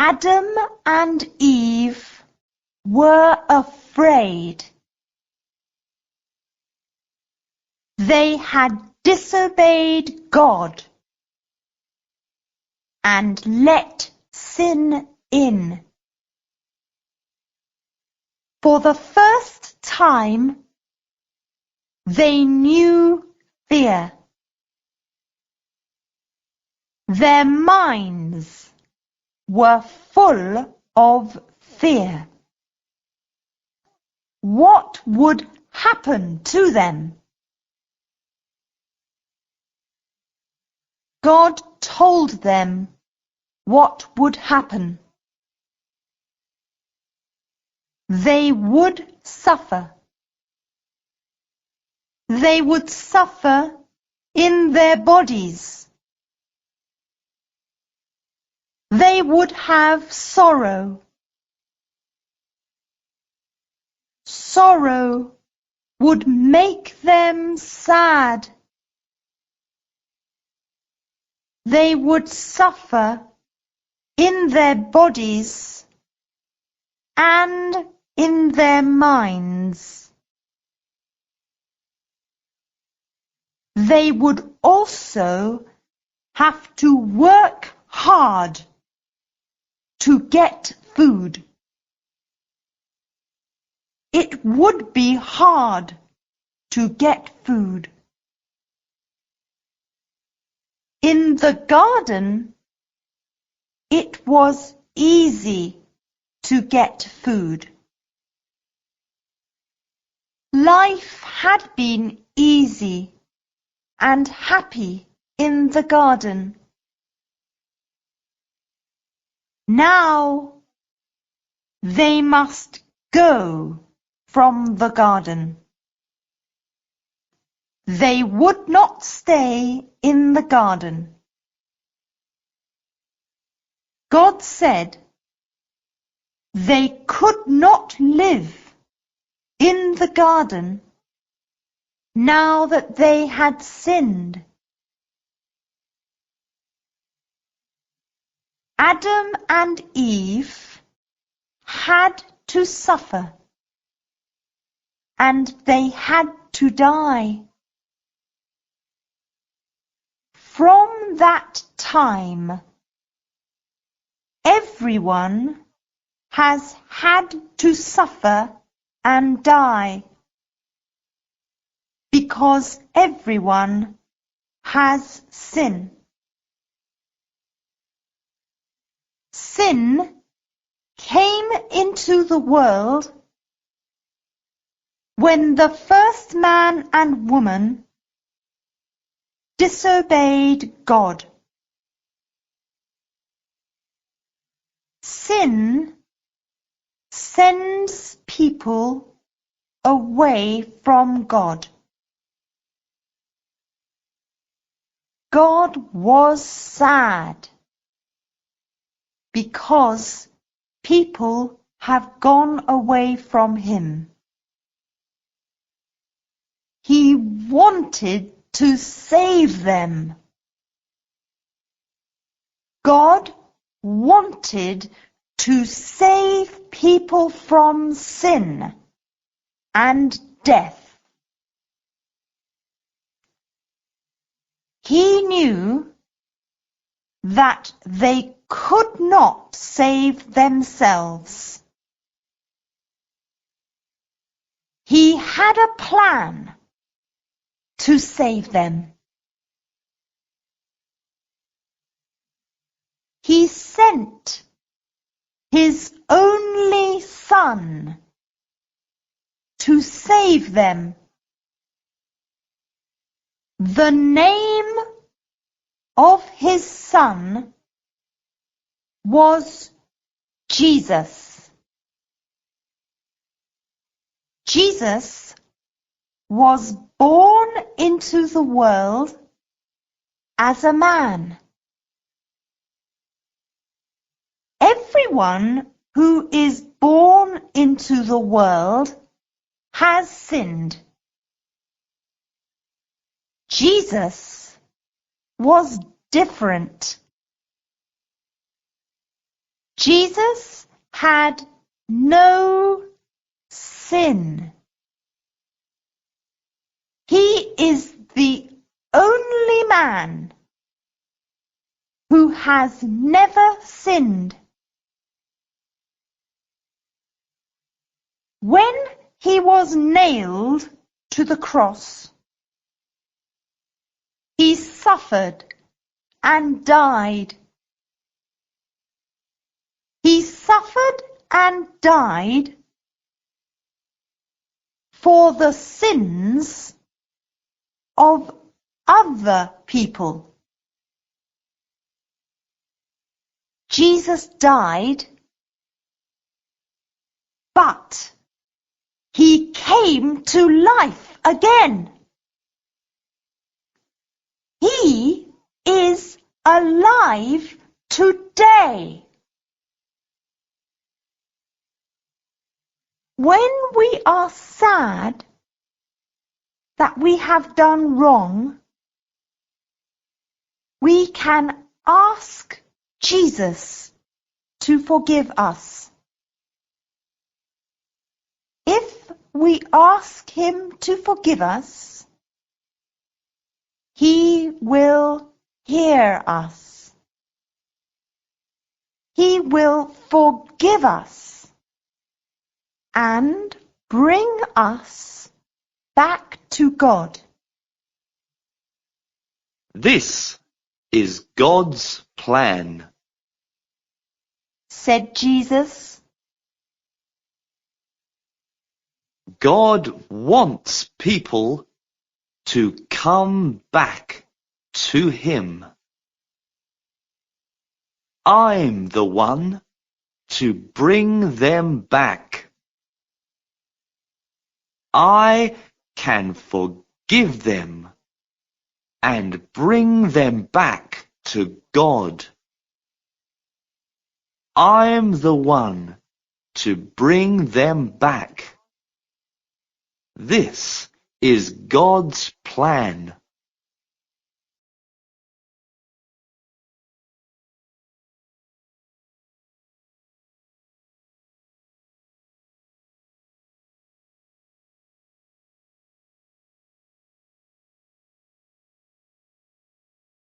Adam and Eve were afraid. They had disobeyed God and let sin in. For the first time, they knew fear. Their minds were full of fear. What would happen to them? God told them what would happen. They would suffer. They would suffer in their bodies. They would have sorrow. Sorrow would make them sad. They would suffer in their bodies and in their minds. They would also have to work hard to get food. It would be hard to get food. In the garden, it was easy to get food. Life had been easy and happy in the garden. Now they must go from the garden. They would not stay in the garden. God said they could not live in the garden now that they had sinned. Adam and Eve had to suffer, and they had to die. From that time, everyone has had to suffer and die, because everyone has sin. Sin came into the world when the first man and woman disobeyed God. Sin sends people away from God. God was sad because people have gone away from Him. He wanted to save them. God wanted to save people from sin and death. He knew that they could not save themselves. He had a plan to save them. He sent His only Son to save them. The name of His Son was Jesus. Jesus was born into the world as a man. Everyone who is born into the world has sinned. Jesus was different. Jesus had no sin. He is the only man who has never sinned. When he was nailed to the cross, he suffered and died. He suffered and died for the sins of other people. Jesus died, but he came to life again. He is alive today. When we are sad that we have done wrong, we can ask Jesus to forgive us. If we ask him to forgive us, he will hear us. He will forgive us and bring us back to God. This is God's plan, said Jesus. God wants people to come back to him. I'm the one to bring them back. I can forgive them and bring them back to God. I'm the one to bring them back. This is God's plan.